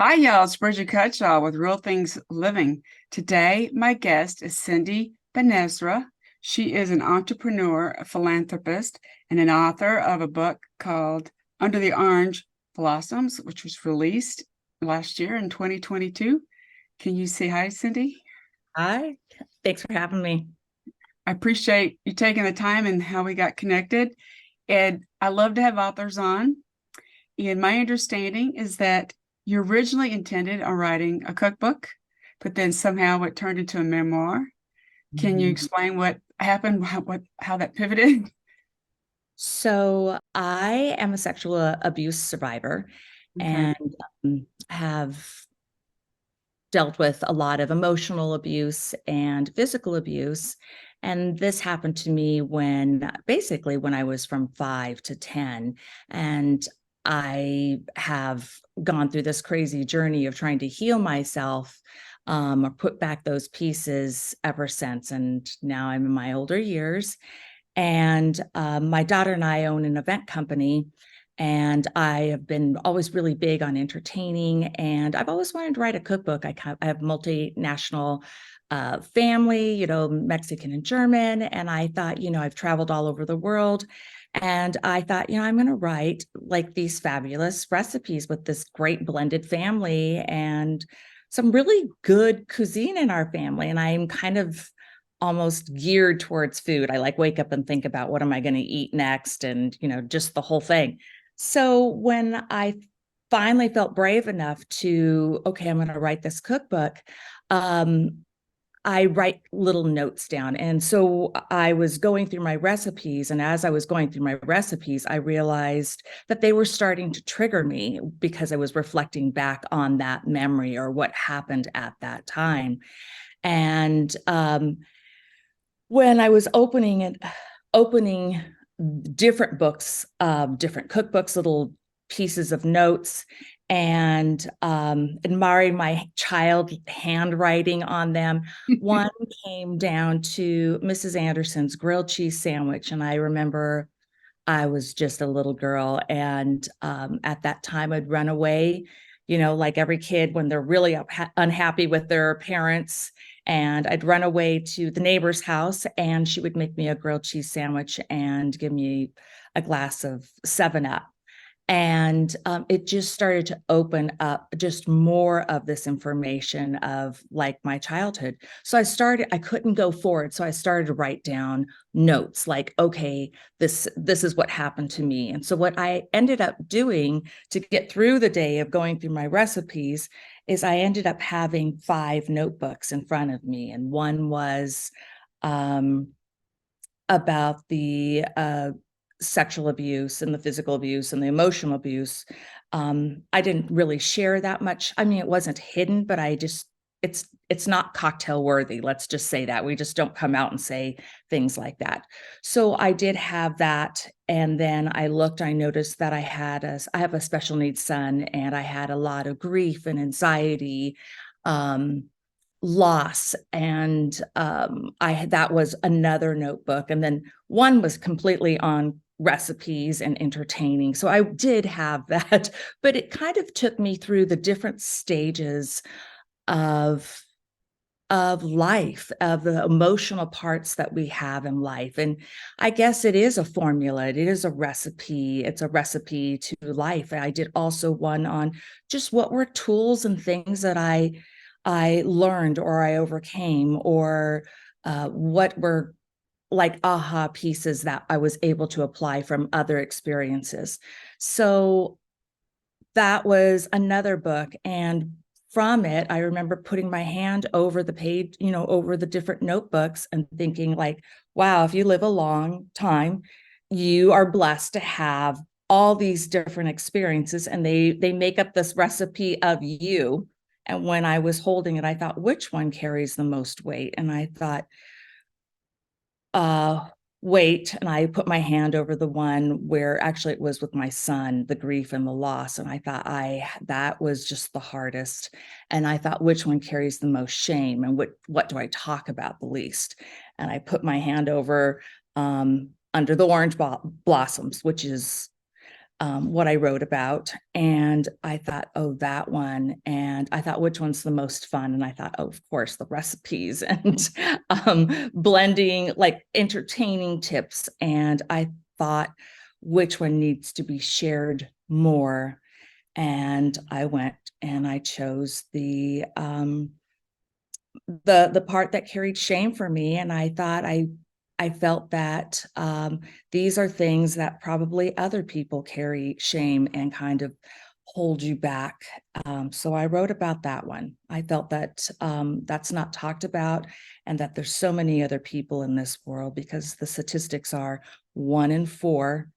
Hi, y'all. It's Bridget Cutshaw with Real Things Living. Today, my guest is Cindy Benezra. She is an entrepreneur, a philanthropist, and an author of a book called Under the Orange Blossoms, which was released last year in 2022. Can you say hi, Cindy? Hi, thanks for having me. I appreciate you taking the time and how we got connected. And I love to have authors on. And my understanding is that you originally intended on writing a cookbook, but then somehow it turned into a memoir. Can you Mhm. explain what happened, how that pivoted? So, I am a sexual abuse survivor Okay. and have dealt with a lot of emotional abuse and physical abuse. And this happened to me when I was from 5 to 10. And I have gone through this crazy journey of trying to heal myself, or put back those pieces ever since. And now I'm in my older years. And my daughter and I own an event company. And I have been always really big on entertaining. And I've always wanted to write a cookbook. I have multinational family, Mexican and German. And I thought, I've traveled all over the world. And I thought, I'm going to write like these fabulous recipes with this great blended family and some really good cuisine in our family. And I'm kind of almost geared towards food. I like wake up and think about what am I going to eat next and, just the whole thing. So when I finally felt brave enough to, okay, I'm going to write this cookbook, um, I write little notes down. And so I was going through my recipes. And as I was going through my recipes, I realized that they were starting to trigger me because I was reflecting back on that memory or what happened at that time. And when I was opening different books, different cookbooks, little pieces of notes, and admiring my child handwriting on them. One came down to Mrs. Anderson's grilled cheese sandwich, and I remember I was just a little girl, and at that time I'd run away, like every kid when they're really unhappy with their parents, and I'd run away to the neighbor's house, and she would make me a grilled cheese sandwich and give me a glass of 7 Up. And it just started to open up just more of this information of like my childhood. So I couldn't go forward. So I started to write down notes like, okay, this is what happened to me. And so what I ended up doing to get through the day of going through my recipes is I ended up having 5 notebooks in front of me. And one was um, about the sexual abuse and the physical abuse and the emotional abuse. I didn't really share that much. I mean, it wasn't hidden, but it's not cocktail worthy. Let's just say that we just don't come out and say things like that. So I did have that, and then I noticed that I have a special needs son, and I had a lot of grief and anxiety. Um, Loss, and I that was another notebook, and then one was completely on recipes and entertaining. So I did have that, but it kind of took me through the different stages of life, of the emotional parts that we have in life. And I guess it is a formula, it is a recipe, it's a recipe to life. And I did also one on just what were tools and things that I learned or I overcame, or what were like aha pieces that I was able to apply from other experiences. So that was another book. And from it, I remember putting my hand over the page, over the different notebooks and thinking, like, wow, if you live a long time, you are blessed to have all these different experiences, and they make up this recipe of you. And when I was holding it, I thought, which one carries the most weight? And I thought, uh weight, and I put my hand over the one where actually it was with my son, the grief and the loss, and I thought I that was just the hardest. And I thought, which one carries the most shame, and what do I talk about the least? And I put my hand over Under the Orange Blossoms, which is what I wrote about. And I thought, oh, that one. And I thought, which one's the most fun? And I thought, oh, of course, the recipes and blending, like entertaining tips. And I thought, which one needs to be shared more? And I went and I chose the part that carried shame for me. And I thought I felt that these are things that probably other people carry shame and kind of hold you back. So I wrote about that one. I felt that that's not talked about, and that there's so many other people in this world, because the statistics are 1 in 4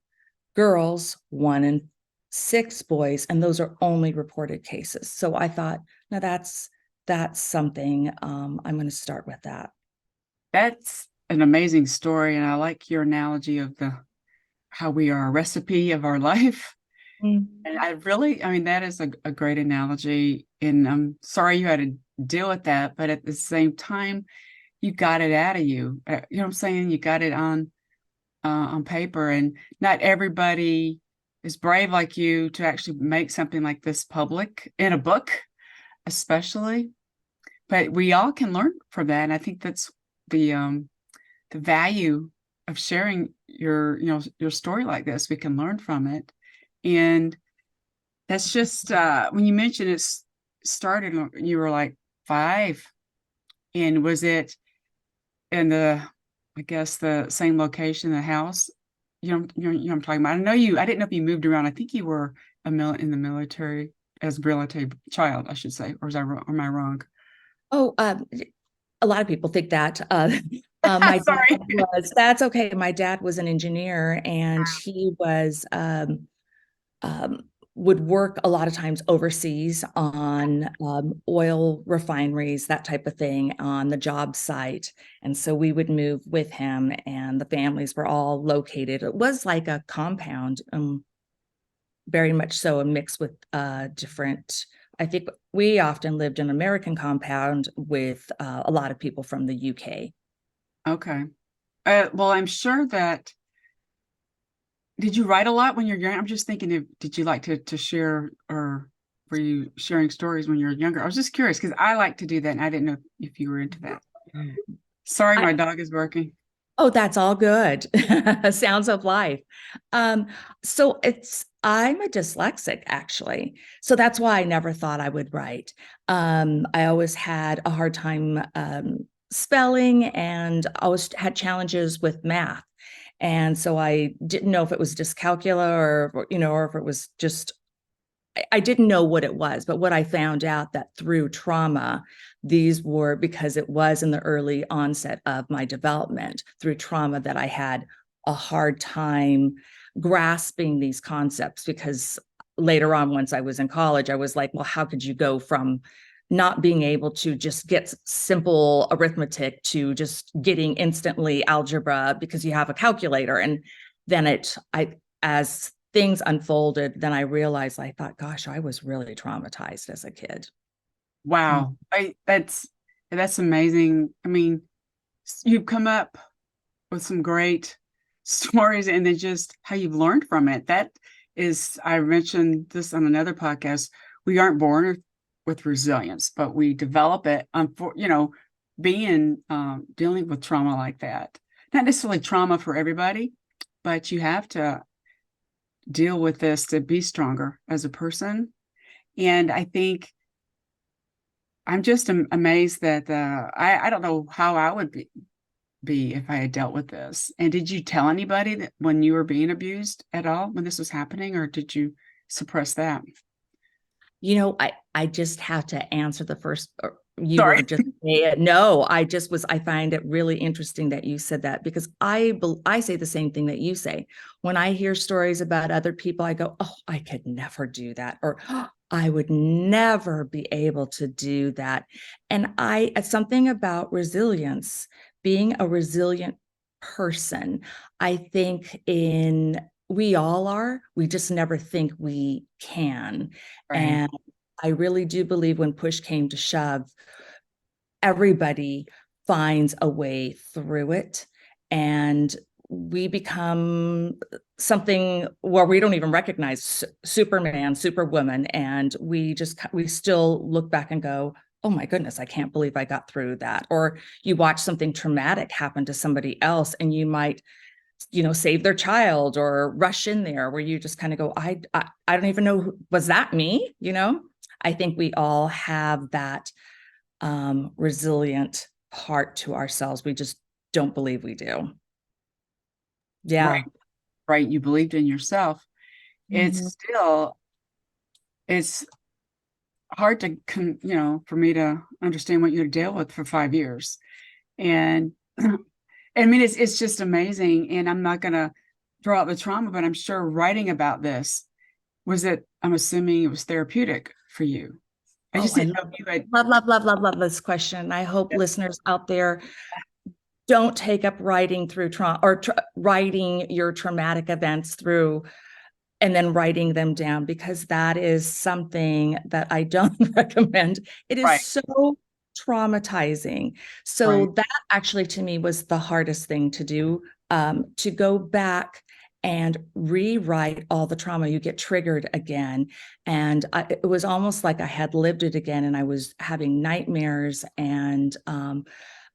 girls, 1 in 6 boys, and those are only reported cases. So I thought, now that's something. I'm going to start with that. That's an amazing story, and I like your analogy of the how we are a recipe of our life. Mm. And I mean, that is a great analogy. And I'm sorry you had to deal with that, but at the same time, you got it out of you. You know what I'm saying? You got it on paper, and not everybody is brave like you to actually make something like this public in a book, especially. But we all can learn from that, and I think that's the value of sharing your story like this. We can learn from it, and that's just when you mentioned it started when you were like 5, and was it in the, I guess, the same location, the house? You know what I'm talking about. I didn't know if you moved around. I think you were in the military as a military child, I should say, or am I wrong? Oh, a lot of people think that. My dad Sorry. that's okay. My dad was an engineer, and he was um, would work a lot of times overseas on oil refineries, that type of thing, on the job site. And so we would move with him, and the families were all located. It was like a compound, very much so, a mix with different. I think we often lived in an American compound with a lot of people from the UK. Okay. Well, I'm sure that. Did you write a lot when you're young? I'm just thinking, if did you like to share, or were you sharing stories when you were younger? I was just curious because I like to do that, and I didn't know if you were into that. Sorry, I, my dog is barking. oh, that's all good. Sounds of life. Um, so I'm a dyslexic, actually. So that's why I never thought I would write. I always had a hard time spelling, and always had challenges with math. And so I didn't know if it was dyscalculia, or if it was just, I didn't know what it was. But what I found out, that through trauma, these were because it was in the early onset of my development, through trauma, that I had a hard time grasping these concepts. Because later on, once I was in college, I was like, well, how could you go from not being able to just get simple arithmetic to just getting instantly algebra because you have a calculator? And then as things unfolded, then I realized, I thought, gosh, I was really traumatized as a kid. Mm. Wow, that's amazing. I mean, you've come up with some great stories, and then just how you've learned from it. That is, I mentioned this on another podcast. We aren't born with resilience, but we develop it for being dealing with trauma like that. Not necessarily trauma for everybody, but you have to deal with this to be stronger as a person. And I think I'm just amazed that I don't know how I would be if I had dealt with this. And did you tell anybody that when you were being abused at all when this was happening, or did you suppress that? I just have to answer the first, you Sorry. were just say it. No, I find it really interesting that you said that, because I say the same thing that you say. When I hear stories about other people, I go, oh, I could never do that. Or "Oh, I would never be able to do that." And it's something about resilience, being a resilient person. I think we all are, we just never think we can. Right. And I really do believe, when push came to shove, everybody finds a way through it. And we become something where we don't even recognize Superman, Superwoman, and we still look back and go, oh my goodness, I can't believe I got through that. Or you watch something traumatic happen to somebody else, and you might, save their child or rush in there, where you just kind of go, I don't even know, was that me? I think we all have that resilient part to ourselves. We just don't believe we do. Right, Yeah. right. You believed in yourself. Mhm. It's hard to, for me to understand what you had to deal with for 5 years. And I mean, it's just amazing. And I'm not going to throw out the trauma, but I'm sure writing about this I'm assuming it was therapeutic for you. I Oh, just I didn't know love, if you had. love, love, love, love, love this question. I hope listeners out there don't take up writing through trauma or writing your traumatic events through and then writing them down, because that is something that I don't recommend. It is Right, so traumatizing. right. So that actually to me was the hardest thing to do, to go back and rewrite all the trauma. You get triggered again. And it was almost like I had lived it again, and I was having nightmares. And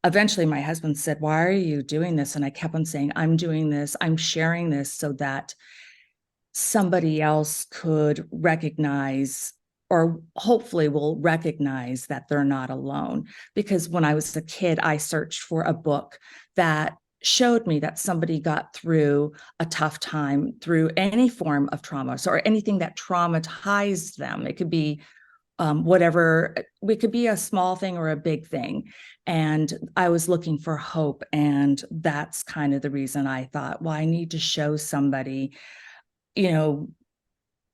eventually my husband said, why are you doing this? And I kept on saying, I'm doing this, I'm sharing this so that somebody else could recognize, or hopefully will recognize, that they're not alone. Because when I was a kid, I searched for a book that showed me that somebody got through a tough time through any form of trauma, so, or anything that traumatized them. It could be whatever, it could be a small thing or a big thing. And I was looking for hope. And that's kind of the reason I thought, well, I need to show somebody, you know,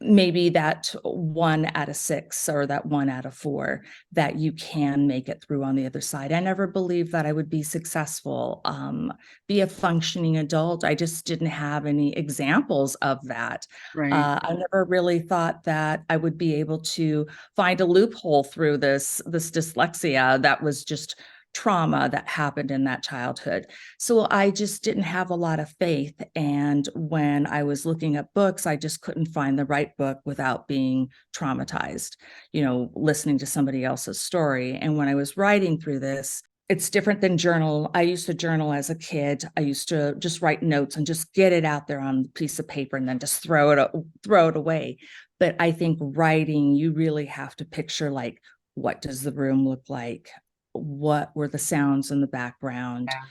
maybe that 1 out of 6 or that 1 out of 4, that you can make it through on the other side. I never believed that I would be successful, be a functioning adult. I just didn't have any examples of that. Right. I never really thought that I would be able to find a loophole through this dyslexia that was just trauma that happened in that childhood. So I just didn't have a lot of faith. And when I was looking at books, I just couldn't find the right book without being traumatized, listening to somebody else's story. And when I was writing through this, it's different than journal. I used to journal as a kid. I used to just write notes and just get it out there on a piece of paper and then just throw it away. But I think writing, you really have to picture, like, what does the room look like? What were the sounds in the background? Yeah.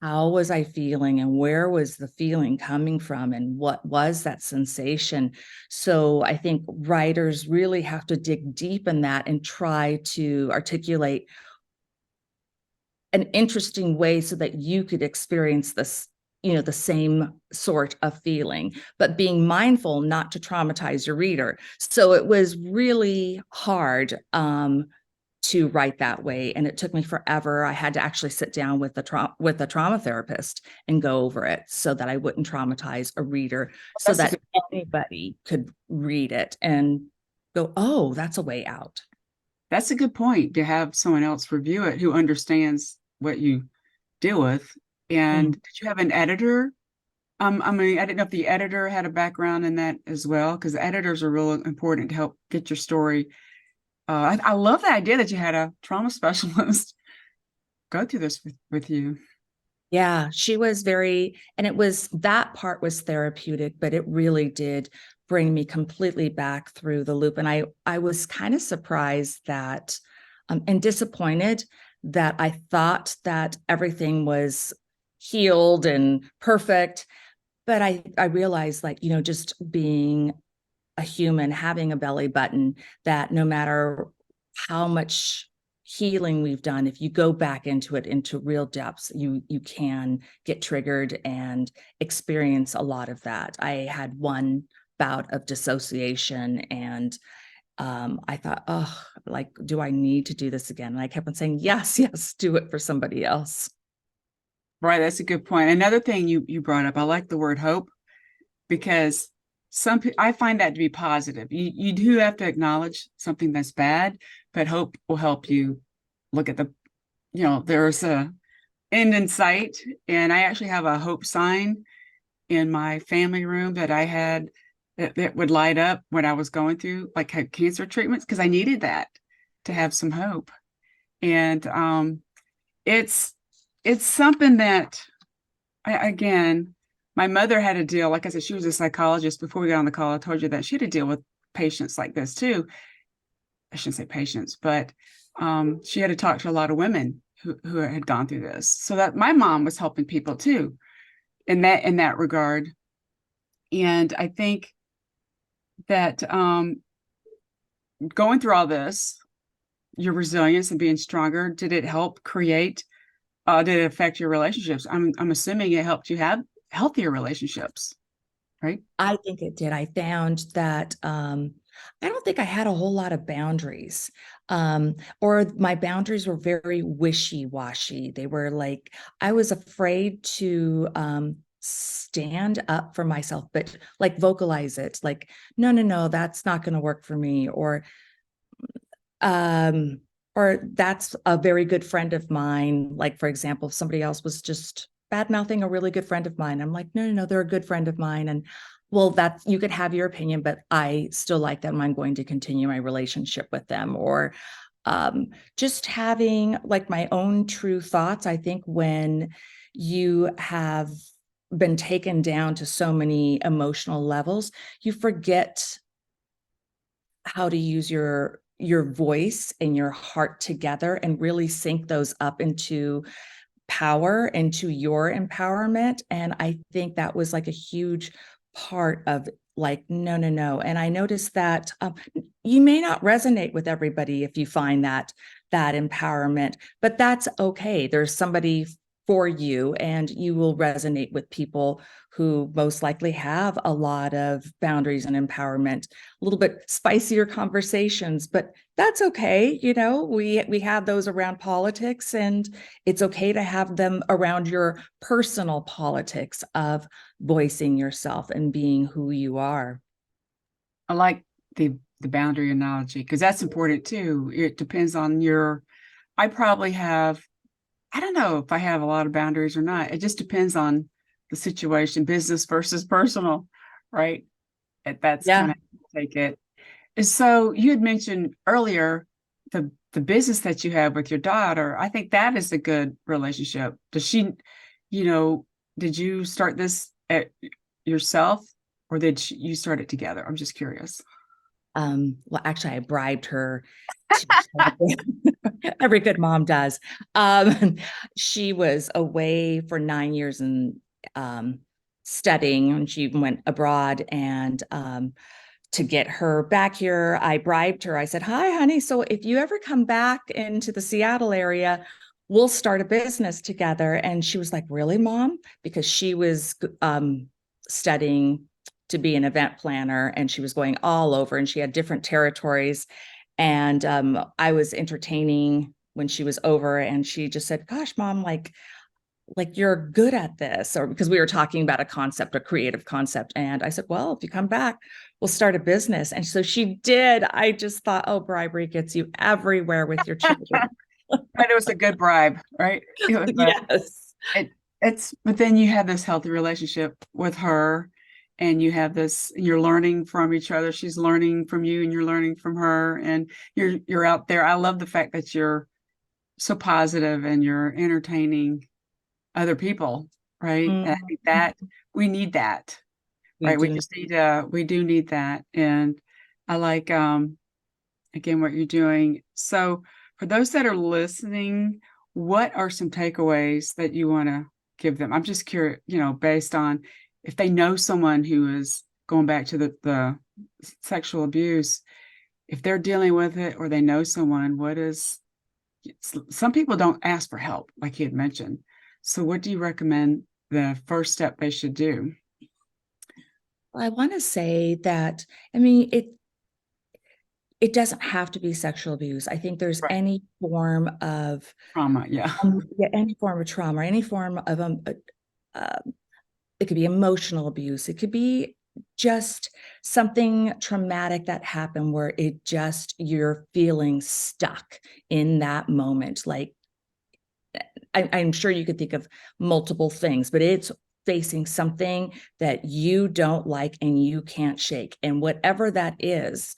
How was I feeling, and where was the feeling coming from, and what was that sensation? So I think writers really have to dig deep in that and try to articulate an interesting way so that you could experience this, the same sort of feeling, but being mindful not to traumatize your reader. So it was really hard to write that way, and it took me forever. I had to actually sit down with a trauma therapist and go over it so that I wouldn't traumatize a reader, so That's a that good, anybody could read it and go, oh, that's a way out. that's a good point to have someone else review it who understands what you deal with. And Mm. did you have an editor? I mean, I didn't know if the editor had a background in that as well, because the editors are real important to help get your story. I love the idea that you had a trauma specialist go through this with you. Yeah, she was very, and that part was therapeutic, but it really did bring me completely back through the loop. And I was kind of surprised that, and disappointed that I thought that everything was healed and perfect. But I realized, like, just being a human, having a belly button, that no matter how much healing we've done, if you go back into it, into real depths, you can get triggered and experience a lot of that. I had one bout of dissociation, and I thought, oh, like, do I need to do this again? And I kept on saying, yes, yes, do it for somebody else. Right, that's a good point. Another thing you brought up, I like the word hope, because I find that to be positive. You do have to acknowledge something that's bad, but hope will help you look at there's end in sight. And I actually have a hope sign in my family room that I had that would light up when I was going through like had cancer treatments because I needed that to have some hope. And it's it's something that again, my mother had to deal, like I said, she was a psychologist before we got on the call. I told you that she had to deal with patients like this too. I shouldn't say patients, but she had to talk to a lot of women who had gone through this. So that my mom was helping people too in that regard. And I think that going through all this, your resilience and being stronger, did it help create? Did it affect your relationships? I'm assuming it helped you have healthier relationships, right? I think it did. I found that I don't think I had a whole lot of boundaries, or my boundaries were very wishy-washy. They were like, I was afraid to stand up for myself, but like vocalize it, like, no, no, no, that's not going to work for me, um, or that's a very good friend of mine. Like, for example, if somebody else was just bad mouthing a really good friend of mine, I'm like, no, no, no, they're a good friend of mine. And well, that's, you could have your opinion, but I still like them. I'm going to continue my relationship with them. Or just having like my own true thoughts. I think when you have been taken down to so many emotional levels, you forget how to use your voice and your heart together and really sync those up into power, into your empowerment. And I think that was like a huge part of like, no, no, no. And I noticed that you may not resonate with everybody if you find that empowerment, but that's okay. There's somebody for you, and you will resonate with people who most likely have a lot of boundaries and empowerment, a little bit spicier conversations, but that's okay. You know, we have those around politics, and it's okay to have them around your personal politics of voicing yourself and being who you are. I like the boundary analogy because that's important too. It depends on your. I probably have. I don't know if I have a lot of boundaries or not. It just depends on the situation, business versus personal, right? That's kind Yeah. of take it. So you had mentioned earlier the business that you have with your daughter. I think that is a good relationship. Does she, you know, did you start this at yourself or you start it together? I'm just curious. Well, actually, I bribed her to every good mom does. She was away for 9 years and studying, and she went abroad. And to get her back here, I bribed her. I said, "Hi, honey. So if you ever come back into the Seattle area, we'll start a business together." And she was like, "Really, mom?" Because she was studying to be an event planner, and she was going all over, and she had different territories. And I was entertaining when she was over, and she just said, "Gosh, mom, like you're good at this," or because we were talking about a concept, a creative concept. And I said, "Well, if you come back, we'll start a business." And so she did. I just thought, oh, bribery gets you everywhere with your children. But it was a good bribe, right? It was Yes. it, it's but then you have this healthy relationship with her and you have this you're learning from each other. She's learning from you and you're learning from her and you're out there. I love the fact that you're so positive and you're entertaining other people, right? And I think Mhm. that we need that, We right? We do. just need we do need that. And I like again what you're doing. So for those that are listening, what are some takeaways that you want to give them? I'm just curious, based on if they know someone who is going back to the sexual abuse, if they're dealing with it or they know someone, what is some people don't ask for help, like you had mentioned. So what do you recommend the first step they should do? I want to say that, I mean, it doesn't have to be sexual abuse. I think there's Right. any form of Trauma, yeah. yeah, any form of trauma, any form of uh, it could be emotional abuse. It could be just something traumatic that happened where it just you're feeling stuck in that moment. Like I'm sure you could think of multiple things, but it's facing something that you don't like and you can't shake. And whatever that is,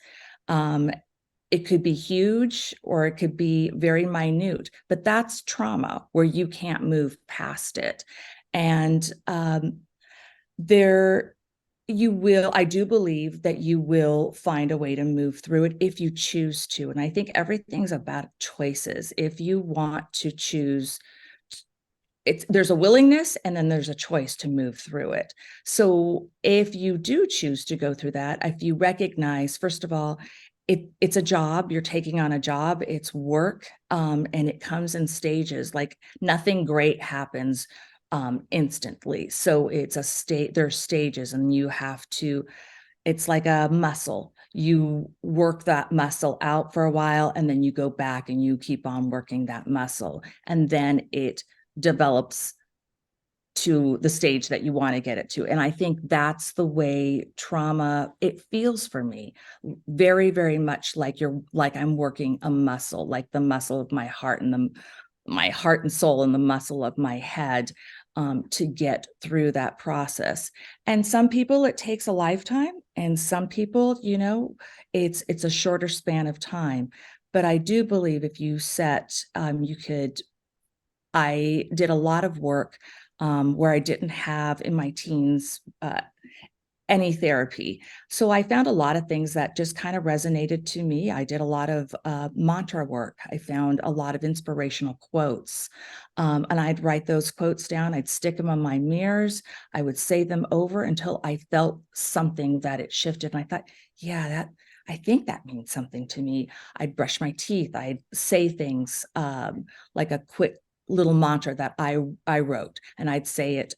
it could be huge or it could be very minute, but that's trauma where you can't move past it. And there, you will, I do believe that you will find a way to move through it if you choose to. And I think everything's about choices. If you want to choose, there's a willingness and then there's a choice to move through it. So if you do choose to go through that, if you recognize, first of all, it's a job, you're taking on a job, it's work, and it comes in stages. Like nothing great happens instantly. So it's a state, there's stages, and you have to, it's like a muscle. You work that muscle out for a while, and then you go back and you keep on working that muscle. And then it develops to the stage that you want to get it to. And I think that's the way trauma, it feels for me, very, very much like I'm working a muscle, like the muscle of my heart and my heart and soul and the muscle of my head, to get through that process. And some people it takes a lifetime, and some people, it's a shorter span of time. But I do believe if you set, I did a lot of work where I didn't have in my teens any therapy. So I found a lot of things that just kind of resonated to me. I did a lot of mantra work. I found a lot of inspirational quotes. And I'd write those quotes down. I'd stick them on my mirrors. I would say them over until I felt something that it shifted. And I thought, yeah, I think that means something to me. I'd brush my teeth. I'd say things like a quick little mantra that I wrote, and I'd say it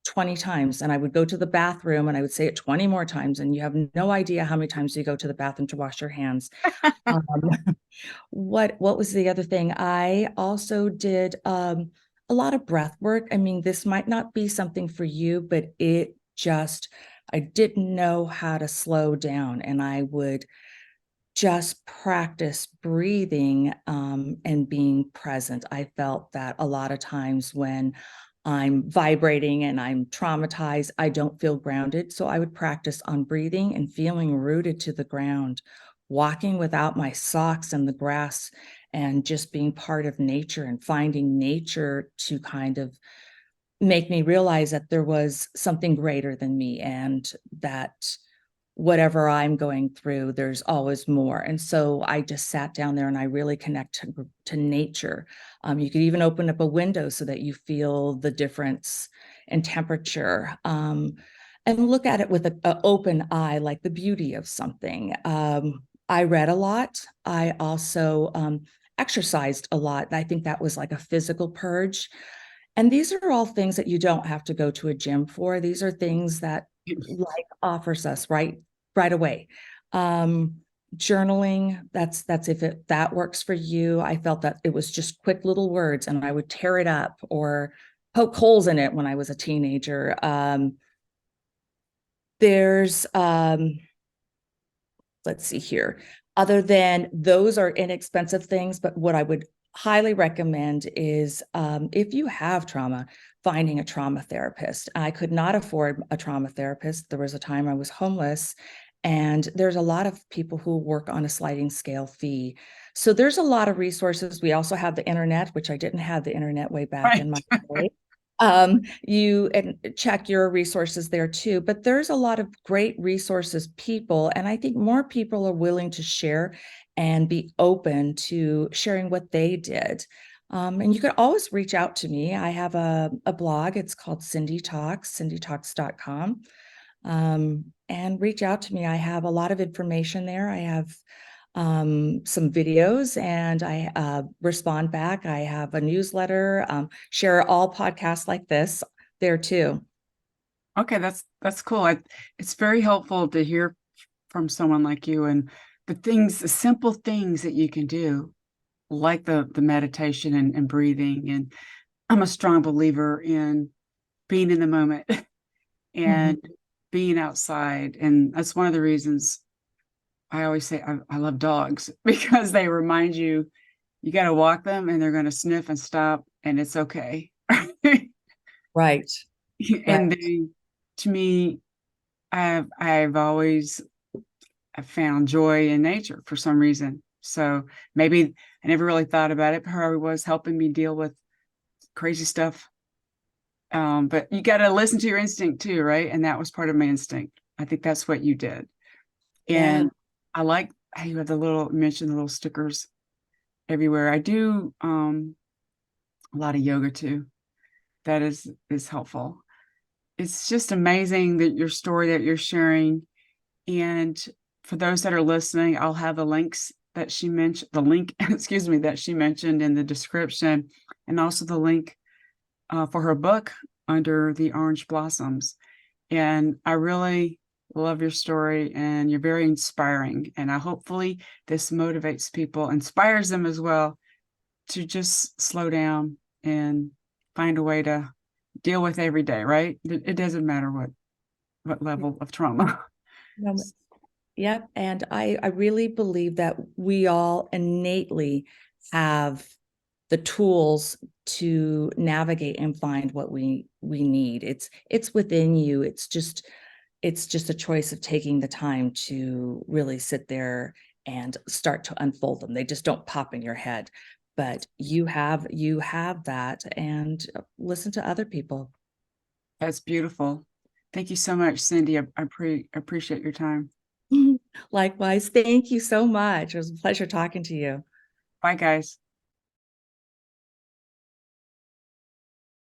20 times, and I would go to the bathroom and I would say it 20 more times, and you have no idea how many times you go to the bathroom to wash your hands. Um, what was the other thing? I also did a lot of breath work. I mean, this might not be something for you, but I didn't know how to slow down, and I would just practice breathing and being present. I felt that a lot of times when I'm vibrating and I'm traumatized, I don't feel grounded. So I would practice on breathing and feeling rooted to the ground, walking without my socks in the grass, and just being part of nature and finding nature to kind of make me realize that there was something greater than me, and that whatever I'm going through, there's always more. And so I just sat down there and I really connect to nature. You could even open up a window so that you feel the difference in temperature, and look at it with an open eye, like the beauty of something. I read a lot. I also exercised a lot. I think that was like a physical purge. And these are all things that you don't have to go to a gym for. These are things that life offers us right away. Journaling, that's if that works for you. I felt that it was just quick little words, and I would tear it up or poke holes in it when I was a teenager. There's let's see here. Other than those are inexpensive things, but what I would highly recommend is if you have trauma, finding a trauma therapist. I could not afford a trauma therapist. There was a time I was homeless, and there's a lot of people who work on a sliding scale fee. So there's a lot of resources. We also have the internet, which I didn't have the internet way back in Right. my day. You and check your resources there too, but there's a lot of great resources, people, and I think more people are willing to share and be open to sharing what they did. And you can always reach out to me. I have a blog. It's called Cindy Talks, cindytalks.com. And reach out to me. I have a lot of information there. I have some videos, and I respond back. I have a newsletter, share all podcasts like this there too. Okay, that's cool. It's very helpful to hear from someone like you, and the simple things that you can do, like the meditation and breathing. And I'm a strong believer in being in the moment Mhm. and being outside. And that's one of the reasons I always say I love dogs because they remind you got to walk them and they're going to sniff and stop and it's okay. Right. And Right. they, to me, I've always I found joy in nature for some reason. So maybe I never really thought about it, but her was helping me deal with crazy stuff. But you got to listen to your instinct too, right? And that was part of my instinct. I think that's what you did. Yeah. And I like how you have the little mention the little stickers everywhere. I do a lot of yoga too. That is helpful. It's just amazing that your story that you're sharing. And for those that are listening, I'll have the links that she mentioned, the link, excuse me, that she mentioned in the description, and also the link for her book under the orange blossoms. And I really love your story, and you're very inspiring. And I hopefully this motivates people, inspires them as well to just slow down and find a way to deal with every day, right? It doesn't matter what level of trauma. No, yep. And I really believe that we all innately have the tools to navigate and find what we need. It's within you. It's just a choice of taking the time to really sit there and start to unfold them. They just don't pop in your head. But you have that, and listen to other people. That's beautiful. Thank you so much, Cindy. Appreciate your time. Likewise, thank you so much. It was a pleasure talking to you. Bye, guys.